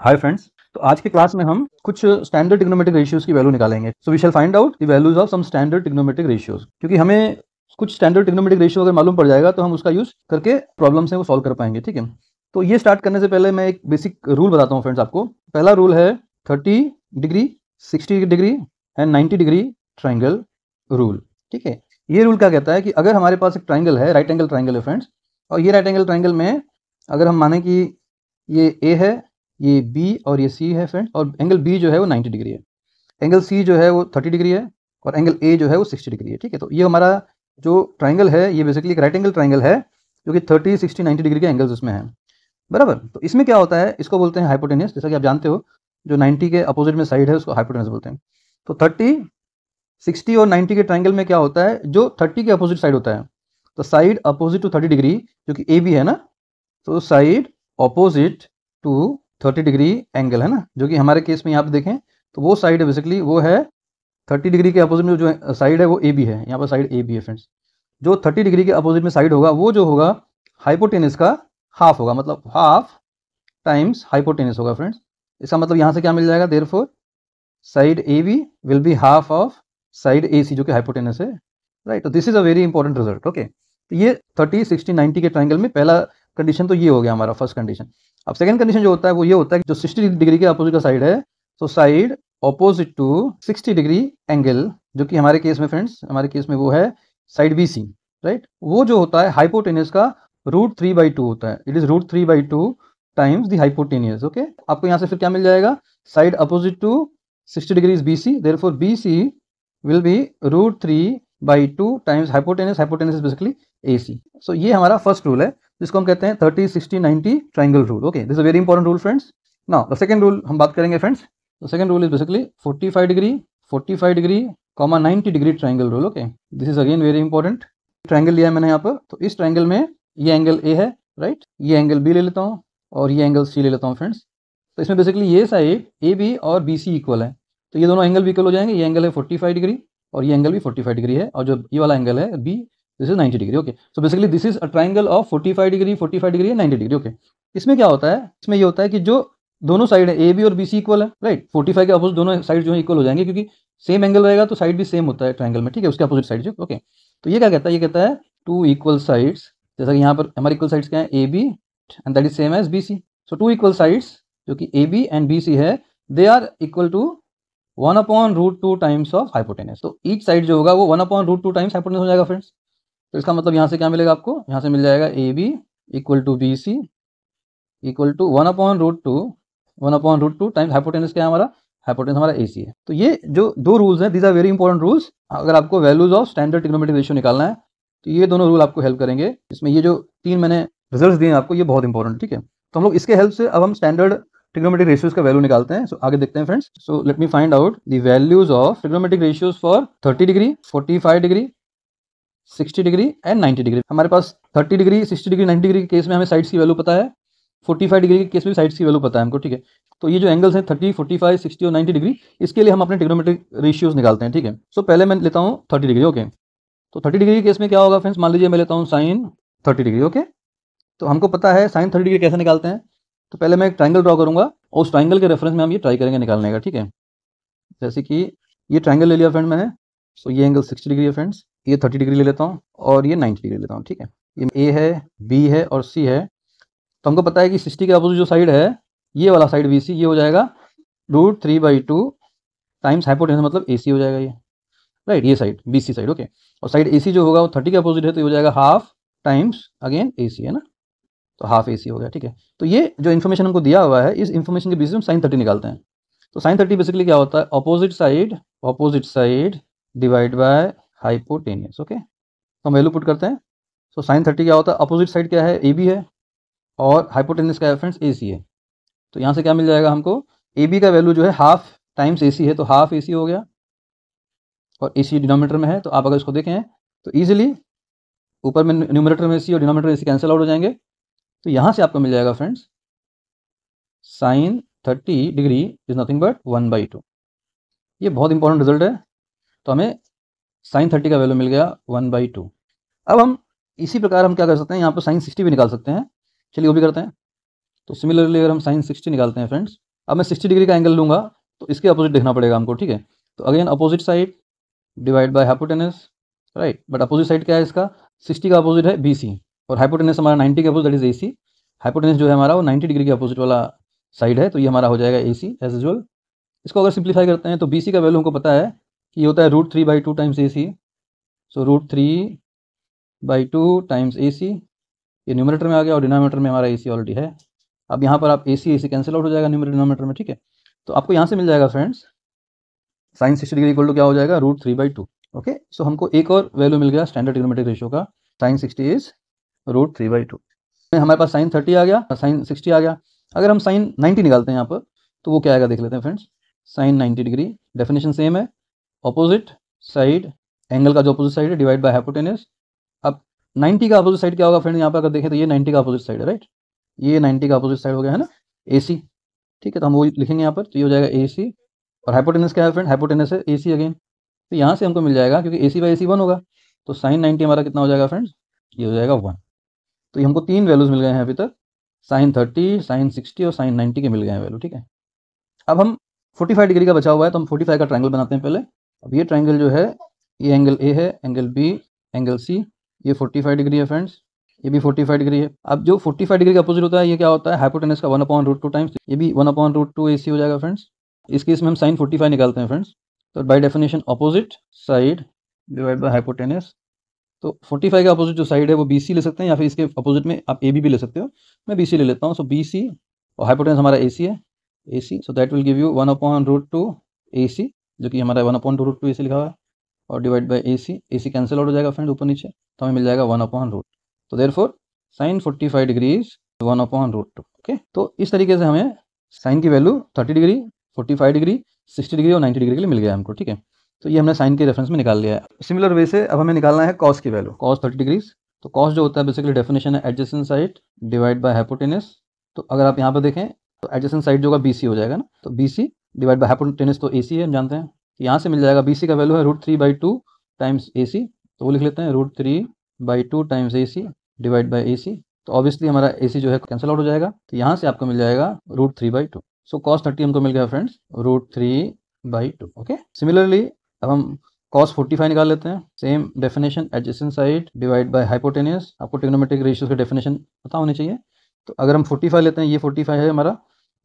Hi friends. तो आज के क्लास में हम कुछ स्टैंडर्ड ट्रिग्नोमेट्रिक रेशियोज की वैल्यू निकालेंगे। So we shall find out the values of some standard trigonometric ratios. क्योंकि हमें कुछ स्टैंडर्ड ट्रिग्नोमेट्रिक रेशियो अगर मालूम पड़ जाएगा तो हम उसका यूज करके प्रॉब्लम्स हैं वो सॉल्व कर पाएंगे। ठीक है, तो ये स्टार्ट करने से पहले मैं एक बेसिक रूल बताता हूँ फ्रेंड्स आपको। पहला रूल है 30 degree, 60 degree and 90 degree triangle rule. ठीक है, ये रूल क्या कहता है कि अगर हमारे पास एक ट्राइंगल है, राइट एंगल ट्राइंगल है फ्रेंड्स, और ये राइट एंगल ट्राइंगल में अगर हम माने कि ये ए है, ये बी और ये सी है फ्रेंड्स, और एंगल बी जो है वो 90 डिग्री है, एंगल सी जो है वो 30 डिग्री है, और एंगल ए जो है वो 60 डिग्री है। ठीक है, तो ये हमारा जो ट्राइंगल है ये बेसिकली एक राइट एंगल ट्राइंगल है जो कि 30, 60, 90 डिग्री के एंगल्स उसमें हैं। बराबर। तो इसमें क्या होता है, इसको बोलते हैं हाइपोटेन्यूस। जैसा कि आप जानते हो, जो 90 के अपोजिट में साइड है उसको हाइपोटेन्यूस बोलते हैं। तो 30, 60 और 90 के ट्राइंगल में क्या होता है, जो 30 के अपोजिट साइड होता है, तो साइड अपोजिट टू 30 डिग्री जो कि ए बी है ना, तो side opposite to 30 degree angle है ना, जो कि हमारे केस में यहाँ पे देखें तो वो साइड है बेसिकली वो है 30 डिग्री के अपोजिट में जो साइड है वो ए बी है। यहाँ पर साइड ए बी है फ्रेंड्स। जो 30 डिग्री के अपोजिट में साइड होगा वो जो होगा हाइपोटेनस का हाफ होगा, मतलब हाफ टाइम्स हाइपोटेनस होगा फ्रेंड्स। इसका मतलब यहाँ से क्या मिल जाएगा, therefore side A B will be half of side ए सी जो कि हाइपोटेनस है। राइट, तो this is a very important result. Okay, तो ये 30, 60, 90 के ट्राइंगल में पहला कंडीशन तो ये हो गया हमारा फर्स्ट कंडीशन। अब सेकंड कंडीशन जो होता है वो ये होता है कि जो 60 डिग्री के अपोजिट का साइड है, तो side opposite to 60 degree angle जो कि हमारे केस में फ्रेंड्स, हमारे केस में वो है साइड बी सी। राइट, वो जो होता है हाइपोटेनस का √3/2 होता है। It is √3/2 times the hypotenuse. Okay, आपको यहाँ से फिर क्या मिल जाएगा, side opposite to 60 degree is B C, therefore B C will be √3/2 times hypotenuse. Hypotenuse is basically A C. So ये हमारा फर्स्ट रूल है जिसको हम कहते हैं 30, 60, 90 triangle rule. Okay, this is a very important rule friends. Now the second rule हम बात करेंगे friends. The second rule is basically 45 degree, 45 degree, 90 degree triangle rule. Okay, this is again very important. Triangle लिया है मैंने यहाँ पर, तो इस ट्राइंगल में ये एंगल ए है, राइट, ये एंगल बी ले लेता हूँ और ये एंगल सी ले लेता हूँ फ्रेंड्स। तो इसमें बेसिकली ये साइड ए बी और बी सी इक्वल है, तो ये दोनों एंगल भी इक्वल हो जाएंगे। ये एंगल है 45 डिग्री और ये एंगल भी 45 डिग्री है, और जो ये वाला एंगल है b, this is 90 degree. Okay, so basically this is a triangle of 45 degree, 45 degree, 90 degree. Okay, इसमें क्या होता है, इसमें ये होता है कि जो दोनों साइड है ए बी और बी सी इक्वल है, राइट, 45 के अपोजिट दोनों साइड जो है इक्वल हो जाएंगे, क्योंकि सेम एंगल रहेगा तो साइड भी सेम होता है ट्राइंगल में। ठीक है, उसके अपोजिट साइड जो। ओके, तो ये क्या कहता है, ये कहता है टू इक्वल साइड्स, जैसा कि यहाँ पर हमारे इक्वल साइड्स क्या है, A B and that is same as B C. So two equal sides जो कि A B and B C है, they are equal to 1/√2 times of hypotenuse. तो ईच साइड जो होगा वो 1/√2 टाइम्स हाइपोटेनस हो जाएगा फ्रेंड्स। तो इसका मतलब यहाँ से क्या मिलेगा आपको, यहाँ से मिल जाएगा a b equal to b c equal to 1/√2 times hypotenuse क्या है हमारा, हाइपोटेनस हमारा ए सी है। तो ये जो दो रूल्स हैं, these are very important rules. अगर आपको values of standard trigonometric ratio निकालना है तो ये दोनों रूल आपको हेल्प करेंगे। इसमें ये जो तीन मैंने रिजल्ट दिए आपको ये बहुत इंपॉर्टेंट। ठीक है, तो हम लोग इसके हेल्प से अब हम स्टैंडर्ड ट्रिग्नोमेट्रिक रेशियोज का वैल्यू निकालते हैं। सो आगे देखते हैं friends. So let me find out the values of trigonometric ratios for 30 degree, 45 degree, 60 degree and 90 degree. हमारे पास 30 डिग्री, 60 डिग्री, 90 डिग्री के केस में हमें साइड्स की वैल्यू पता है, 45 डिग्री के केस में भी साइड्स की वैल्यू पता है हमको। ठीक है, तो ये जो एंगल्स हैं 30, 45, 60 और 90 डिग्री, इसके लिए हम अपने ट्रिग्नोमेट्रिक रेशियोज निकालते हैं। ठीक है, सो पहले मैं लेता हूँ 30 डिग्री। ओके, तो 30 डिग्री के केस में क्या होगा फ्रेंड्स, मान लीजिए मैं लेता हूँ साइन 30 डिग्री। ओके, तो हमको पता है साइन 30 डिग्री कैसे निकालते हैं। तो पहले मैं एक ट्राइंगल ड्रॉ करूंगा और उस ट्राइंगल के रेफरेंस में हम ये ट्राई करेंगे निकालने का। ठीक है, जैसे कि ये ट्राइंगल ले लिया फ्रेंड मैंने। सो ये एंगल 60 डिग्री है फ्रेंड्स, ये 30 डिग्री ले लेता हूँ और ये 90 डिग्री लेता हूँ। ठीक है, ये ए है, बी है और सी है। तो हमको पता है कि 60 के अपोजिट जो साइड है, ये वाला साइड बी सी, ये हो जाएगा √3/2 टाइम्स हाइपोटेनस, मतलब ए सी हो जाएगा ये, राइट, ये side b c side. Okay, और साइड ए सी जो होगा वो 30 के अपोजिट है, तो ये हो जाएगा हाफ टाइम्स अगेन ए सी, है ना, तो हाफ ए सी हो गया। ठीक है, तो ये जो इन्फॉर्मेशन हमको दिया हुआ है, इस इन्फॉर्मेशन के बेसिस हम साइन 30 निकालते हैं। तो साइन 30 बेसिकली क्या होता है, opposite side divide by hypotenuse. Okay, तो हम वैल्यू पुट करते हैं। सो साइन 30 क्या होता है, अपोजिट साइड क्या है, ए बी है, और हाइपोटेनस क्या है फ्रेंड्स, ए सी है। तो यहाँ से क्या मिल जाएगा हमको, ए बी का वैल्यू जो है हाफ टाइम्स ए सी है, तो हाफ ए सी हो गया, और ए सी डिनोमीटर में है। तो आप अगर इसको देखें तो ईजिली ऊपर में न्यूमरेटर में सी और डिनोमीटर में सी कैंसिल आउट हो जाएंगे। तो यहाँ से आपको मिल जाएगा friends sine 30 degree is nothing but 1/2। ये बहुत इंपॉर्टेंट रिजल्ट है। तो हमें साइन 30 का वैल्यू मिल गया 1/2। अब हम इसी प्रकार हम क्या कर सकते हैं, यहाँ पर साइन 60 भी निकाल सकते हैं। चलिए वो भी करते हैं। तो सिमिलरली अगर हम साइन 60 निकालते हैं फ्रेंड्स, अब मैं 60 डिग्री का एंगल लूँगा तो इसके अपोजिट देखना पड़ेगा हमको, ठीक है। तो again opposite side divide by hypotenuse, right. But opposite side क्या है इसका, 60 का अपोजिट है BC और हाइपोटेनस हमारा 90 के opposite that is AC। Hypotenuse जो है हमारा वो 90 डिग्री के अपोजिट वाला साइड है, तो ये हमारा हो जाएगा AC एज यूजुअल। इसको अगर सिंप्लीफाई करते हैं तो BC का वैल्यू हमको पता है कि ये होता है √3/2 टाइम्स AC। सो √3/2 टाइम्स AC, ये न्यूमरेटर में आ गया और डिनोमिनेटर में हमारा AC ऑलरेडी है। अब यहाँ पर आप AC कैंसिल आउट हो जाएगा न्यूमरेटर डिनोमिनेटर में, ठीक है। तो आपको यहाँ से मिल जाएगा friends sin 60 degree equal to क्या हो जाएगा, √3/2। ओके, सो हमको एक और वैल्यू मिल गया स्टैंडर्ड ट्रिग्नोमेट्रिक रेशियो का, sin 60 इज √3/2। हमारे पास sin 30 आ गया, sin 60 आ गया। अगर हम sin 90 निकालते हैं यहाँ पर तो वो क्या आएगा देख लेते हैं friends. sin 90 degree definition same है, ऑपोजिट साइड, एंगल का जो अपोजिट साइड है डिवाइड बाय हाइपोटेनस। अब 90 का अपोजिट साइड क्या होगा फ्रेंड, यहाँ पर अगर देखें तो ये 90 का अपोजिट साइड है, राइट। ये 90 का अपोजिट साइड हो गया है ना, AC, ठीक है। तो हम वो लिखेंगे यहाँ पर, तो ये हो जाएगा AC और हाइपोटेनस क्या है फ्रेंड, हाइपोटेनस है AC अगेन। तो यहाँ से हमको मिल जाएगा क्योंकि AC/AC 1 होगा, तो sin 90 हमारा कितना हो जाएगा फ्रेंड्स, ये हो जाएगा 1। तो ये हमको 3 वैल्यूज मिल गए हैं अभी तक, sin 30, sin 60 और sin 90 के मिल गए हैं वैल्यू, ठीक है। अब हम 45 डिग्री का बचा हुआ है तो हम 45 का ट्रायंगल बनाते हैं पहले। अब ये ट्रायंगल जो है, ये एंगल A है, एंगल B, एंगल C, ये 45 डिग्री है फ्रेंड्स, ये भी 45 डिग्री है। अब जो 45 डिग्री का अपोजिट होता है ये क्या होता है, हाइपोटेनस का 1/√2 टाइम्स, ये भी 1/√2 AC हो जाएगा फ्रेंड्स। इस केस में हम sin 45 निकालते हैं फ्रेंड्स, तो by definition opposite side divide by hypotenuse. तो 45 का अपोजिट जो साइड है वो BC ले सकते हैं या फिर इसके अपोजिट में आप AB भी ले सकते हो, मैं BC ले लेता हूँ। सो BC और हाइपोटेनस हमारा AC है, AC, so that will give you 1/√2 AC, जो कि हमारा 1/√2 AC लिखा हुआ है, और divide by AC cancel out हो जाएगा फ्रेंड ऊपर नीचे, तो हमें मिल जाएगा 1/√। तो therefore sin 45 degree is 1/√2। Okay, तो इस तरीके से हमें साइन की वैल्यू 30 डिग्री, 45 डिग्री, 60 डिग्री और 90 डिग्री के लिए मिल गया हमको, ठीक है। तो ये हमने साइन के रेफरेंस में निकाल लिया है। सिमिलर वे से अब हमें निकालना है कॉस की वैल्यू, कॉस 30 डिग्रीज। तो कॉस जो होता है बेसिकली डेफिनेशन है adjacent side divide by hypotenuse. तो अगर आप यहाँ पर देखें तो एडजेसेंट साइड जो होगा BC हो जाएगा ना, तो BC डिवाइड बाय हाइपोटेनस तो AC है, हम जानते हैं। तो यहाँ से मिल जाएगा BC का वैल्यू है √3/2 टाइम्स AC, तो वो लिख लेते हैं √3/2 times AC divide by AC। तो ऑब्वियसली हमारा AC जो है कैंसिल आउट हो जाएगा, तो यहाँ से आपको मिल जाएगा √3/2। सो cos 30 हमको मिल गया फ्रेंड्स √3/2। ओके, सिमिलरली अब हम cos 45 निकाल लेते हैं, same definition adjacent side divide by hypotenuse. आपको ट्रिग्नोमेट्रिक रेशियोज का डेफिनेशन पता होनी चाहिए। तो अगर हम 45 लेते हैं, ये 45 है हमारा,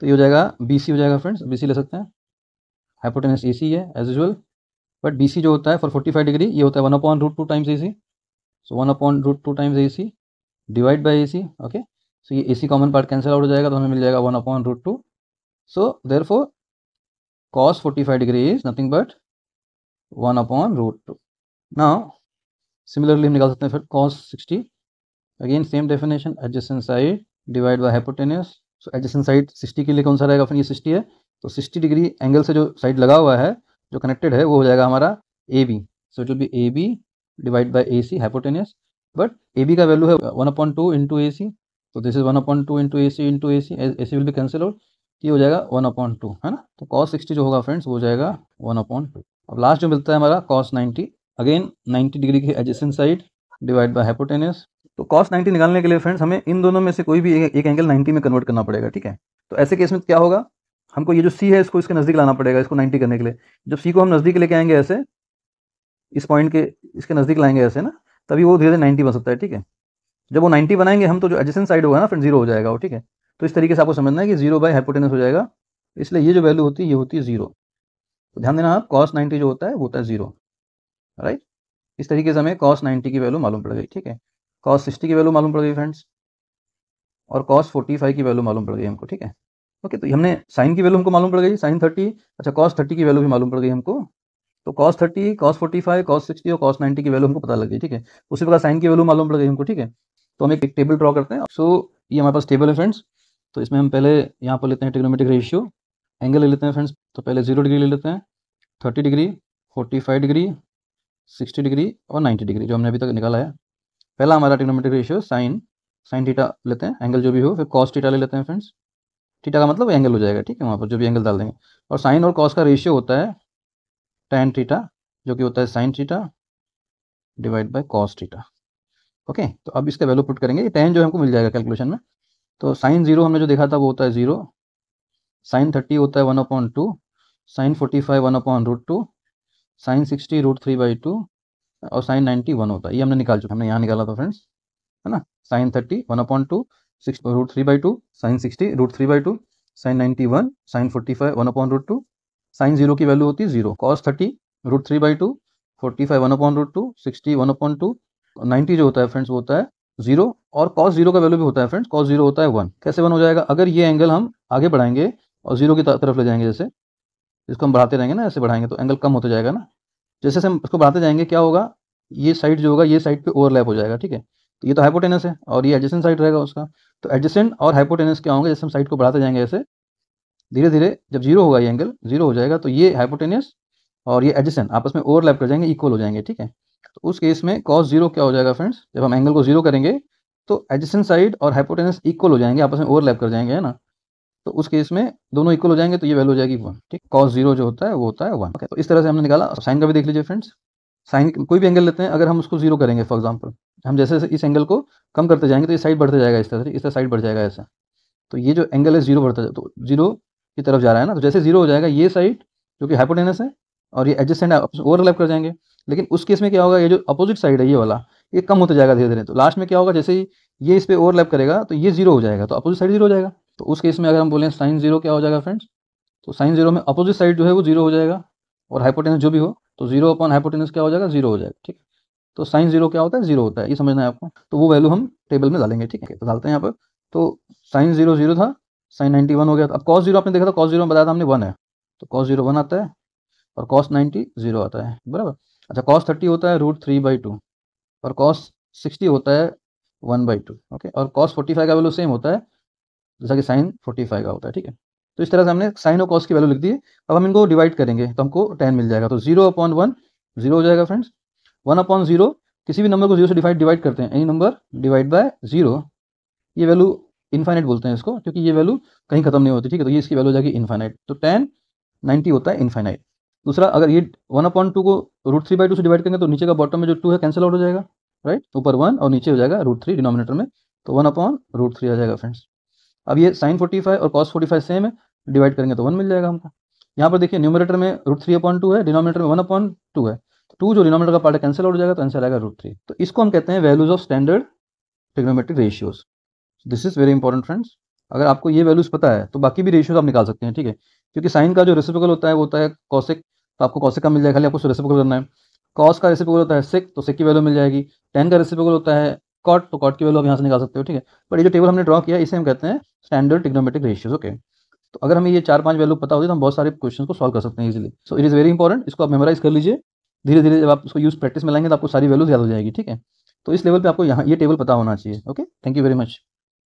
तो ये हो जाएगा BC हो जाएगा फ्रेंड्स, BC ले सकते हैं। हाइपोटेनस AC है एज यूजुअल, बट BC जो होता है फॉर 45 डिग्री ये होता है 1/√2 times AC। So 1/√2 times AC divide by AC। Okay, so ये AC common part cancel out हो जाएगा, तो हमें मिल जाएगा 1/√2। So therefore cos 45 degree is nothing but 1/√2। Now similarly हम निकाल सकते हैं फिर cos 60, again same definition adjacent side divide by hypotenuse. So adjacent side 60 के लिए कौन सा रहेगा फिर, ये 60 है, तो 60 डिग्री एंगल से जो साइड लगा हुआ है जो कनेक्टेड है वो हो जाएगा हमारा AB। So it will be AB divide by AC hypotenuse, but AB का वैल्यू है 1/2 इंटू AC, तो this is 1/2 into AC, AC will be cancel out, ये हो जाएगा 1/2, है ना। तो cos 60 जो होगा फ्रेंड्स वो हो जाएगा 1/2। अब लास्ट जो मिलता है हमारा cos 90, अगेन 90 डिग्री के adjacent side divide by hypotenuse. तो cos 90 निकालने के लिए फ्रेंड्स हमें इन दोनों में से कोई भी एक एंगल 90 में कन्वर्ट करना पड़ेगा, ठीक है। तो ऐसे केस में क्या होगा, हमको ये जो C है इसको इसके नज़दीक लाना पड़ेगा, इसको 90 करने के लिए। जब C को हम नज़दीक लेके आएंगे ऐसे, इस पॉइंट के इसके नज़दीक लाएंगे ऐसे ना, तभी वो धीरे धीरे 90 बन सकता है, ठीक है। जब वो 90 बनाएंगे हम तो जो एडजेसेंट साइड होगा ना फ्रेंड 0 हो जाएगा वो, ठीक है। तो इस तरीके से आपको समझना है कि 0 बाय हाइपोटेनस हो जाएगा, इसलिए ये जो वैल्यू होती है ये होती है 0। तो ध्यान देना आप, cos 90 जो होता है वो होता है 0, राइट। इस तरीके से हमें cos 90 की वैल्यू मालूम पड़ गई, ठीक है। cos 60 की वैल्यू मालूम पड़ गई फ्रेंड्स, और cos 45 की वैल्यू मालूम पड़ गई हमको, ठीक है। ओके, तो हमने साइन की वैल्यू हमको मालूम पड़ गई, sin 30। अच्छा, cos 30 की वैल्यू भी मालूम पड़ गई हमको, तो cos 30, cos 45, cos 60 और cos 90 की वैल्यू हमको पता लग गई, ठीक है। उसी प्रकार साइन की वैल्यू मालूम पड़ गई हमको, ठीक है। तो हम एक टेबल ड्रॉ करते हैं। सो ये हमारे पास टेबल है फ्रेंड्स, तो इसमें हम पहले यहाँ पर लेते हैं ट्रिग्नोमेट्रिक रेशियो, एंगल ले लेते हैं फ्रेंड्स। तो पहले 0 डिग्री ले लेते हैं, 30 डिग्री, 45 डिग्री, 60 डिग्री और 90 डिग्री जो हमने अभी तक निकाला है। पहला हमारा ट्रिग्नोमेट्रिक रेशियो साइन थीटा लेते हैं, एंगल जो भी हो, फिर cos थीटा ले लेते हैं फ्रेंड्स। थीटा का मतलब एंगल हो जाएगा, ठीक है, वहाँ पर जो भी एंगल डाल देंगे। और साइन और cos का रेशियो होता है tan थीटा, जो कि होता है sin theta divide by cos theta. Okay, तो अब इसका वैल्यू पुट करेंगे, tan जो हमको मिल जाएगा कैलकुलेशन में। तो sin 0 हमने जो देखा था वो होता है 0, साइन 30 होता है 1/2, साइन 45 1/√2, साइन 60 √3/2 और साइन 90 1 होता है। ये हमने निकाल चुका, हमने यहाँ निकाला था फ्रेंड्स, है ना। Sine 30 1/2, √3/2, sine 60 √3/2, sine 90 1, sine 45 1/√2, sine 0 की वैल्यू होती है 0, कॉस 30 √3/2, 45 1/√2, 60 1/2, 90 जो होता है फ्रेंड्स वो होता है 0, और कॉस 0 का वैल्यू भी होता है फ्रेंड्स, कॉस 0 होता है 1। कैसे 1 हो जाएगा? अगर ये एंगल हम आगे बढ़ाएंगे और 0 की तरफ ले जाएंगे, जैसे इसको हम बढ़ाते रहेंगे ना, ऐसे बढ़ाएंगे तो एंगल कम होता जाएगा ना। जैसे से हम इसको बढ़ाते जाएंगे क्या होगा, ये साइड जो होगा ये साइड पे ओवरलैप हो जाएगा, ठीक है। तो ये तो हाइपोटेनस है और ये एडजेसेंट साइड रहेगा उसका। तो एडजेसेंट और हाइपोटेनस क्या होंगे, जैसे हम साइड को बढ़ाते जाएंगे ऐसे धीरे धीरे, जब 0 होगा ये एंगल 0 हो जाएगा, तो ये हाइपोटेनस और ये एडजेसेंट आपस में ओवरलैप कर जाएंगे, इक्वल हो जाएंगे, ठीक है। तो उस केस में कॉस 0 क्या हो जाएगा फ्रेंड्स, जब हम एंगल को 0 करेंगे तो एडजेसेंट साइड और हाइपोटेनस इक्वल हो जाएंगे, आपस में ओवरलैप कर जाएंगे, है ना। तो उस केस में दोनों इक्वल हो जाएंगे, तो ये वैल्यू हो जाएगी 1, ठीक। कॉस 0 जो होता है वो होता है 1। तो इस तरह से हमने निकाला। साइन का भी देख लीजिए फ्रेंड्स, साइन कोई भी एंगल लेते हैं, अगर हम उसको 0 करेंगे फॉर एग्जांपल, हम जैसे इस एंगल को कम करते जाएंगे तो ये साइड बढ़ते जाएगा, इस तरह साइड बढ़ जाएगा ऐसा। तो ये जो एंगल है 0 बढ़ता है, तो 0 की तरफ जा रहा है ना, तो जैसे 0 हो जाएगा ये साइड जो कि हाइपोटेनस है और ये एडजेसेंट ओवरलैप कर जाएंगे। लेकिन उस केस में क्या होगा, ये जो अपोजिट साइड है ये वाला, ये कम होता जाएगा धीरे धीरे। तो लास्ट में क्या होगा, जैसे ही ये इस पर ओवरलैप करेगा तो ये 0 हो जाएगा, तो अपोजिट साइड 0 हो जाएगा। तो उस केस में अगर हम बोलें साइन 0 क्या हो जाएगा फ्रेंड्स, तो साइन 0 में अपोजिट साइड जो है वो 0 हो जाएगा, और हाइपोटेनस जो भी हो तो 0 अपॉन हाइपोटेनस क्या हो जाएगा, 0 हो जाएगा, ठीक है। तो साइन 0 क्या होता है, 0 होता है, ये समझना है आपको। तो वो वैल्यू हम टेबल में डालेंगे, ठीक है। तो डालते हैं यहाँ पर। तो साइन 0 0 था, साइन 90 1 हो गया। अब कॉस 0 आपने देखा था, कॉस 0 में बताया था हमने 1 है, तो कॉस 0 1 आता है और कॉस 90 0 आता है, बराबर। अच्छा, कॉस 30 होता है √3/2 और कॉस 60 होता है 1/2, ओके। और कॉस 45 का वैल्यू सेम होता है जैसा कि साइन 45 का होता है, ठीक है। तो इस तरह से हमने साइन और कॉस की वैल्यू लिख दी है। अब हम इनको डिवाइड करेंगे तो हमको tan मिल जाएगा। तो 0/1 0 हो जाएगा फ्रेंड्स। 1/0 किसी भी नंबर को 0 से डिवाइड करते हैं, एनी नंबर डिवाइड बाय 0, ये वैल्यू इनफाइनाइट बोलते हैं इसको, क्योंकि ये वैल्यू कहीं खत्म नहीं होती, ठीक है। तो ये इसकी वैल्यू हो जाएगी इनफाइनाइट। तो tan 90 होता है इनफाइनाइट। दूसरा, अगर ये 1/2 को √3/2 से डिवाइड करेंगे तो नीचे का बॉटम में जो 2 है कैंसिल आउट हो जाएगा, राइट। ऊपर 1 और नीचे हो जाएगा √3 डिनोमिनेटर में, तो 1/√3 आ जाएगा फ्रेंड्स। अब ये साइन 45 और कॉस 45 सेम है, डिवाइड करेंगे तो 1 मिल जाएगा हमको। यहाँ पर देखिए न्यूमरेटर में √3/2 है, डिनोमिनेटर में 1/2 है, तो 2 जो डिनोमिनेटर का पार्ट है कैंसिल आउट हो जाएगा, तो आंसर आएगा √3। तो इसको हम कहते हैं values of standard trigonometric ratios. This is very important friends. अगर आपको ये वैल्यूज पता है तो बाकी भी रेशियोज आप निकाल सकते हैं, ठीक है। क्योंकि साइन का जो रेसिप्रोकल होता है वो होता है कॉसेक, तो आपको कॉसेक का मिल जाएगा, खाली आपको रेसिप्रोकल करना है। कॉस का रेसिप्रोकल होता है सेक, तो सेक की वैल्यू मिल जाएगी। टेन का रेसिप्रोकल होता है कॉट, तो कॉट की वैल्यू आप यहाँ से निकाल सकते हो, ठीक है। पर ये जो टेबल हमने ड्रॉ किया इसे हम कहते हैं स्टैंडर्ड ट्रिग्नोमेट्रिक रेशियोज, ओके। तो अगर हमें ये 4-5 वैल्यू पता होती है तो हम बहुत सारे क्वेश्चन को सॉल्व कर सकते हैं easily. So it is very important, इसको आप मेमोराइज कर लीजिए। धीरे धीरे जब आप इसको यूज प्रैक्टिस में लाएंगे तो आपको सारी वैल्यूज याद हो जाएगी, ठीक है। तो इस लेवल पे आपको यहाँ ये टेबल पता होना चाहिए, okay. Thank you very much.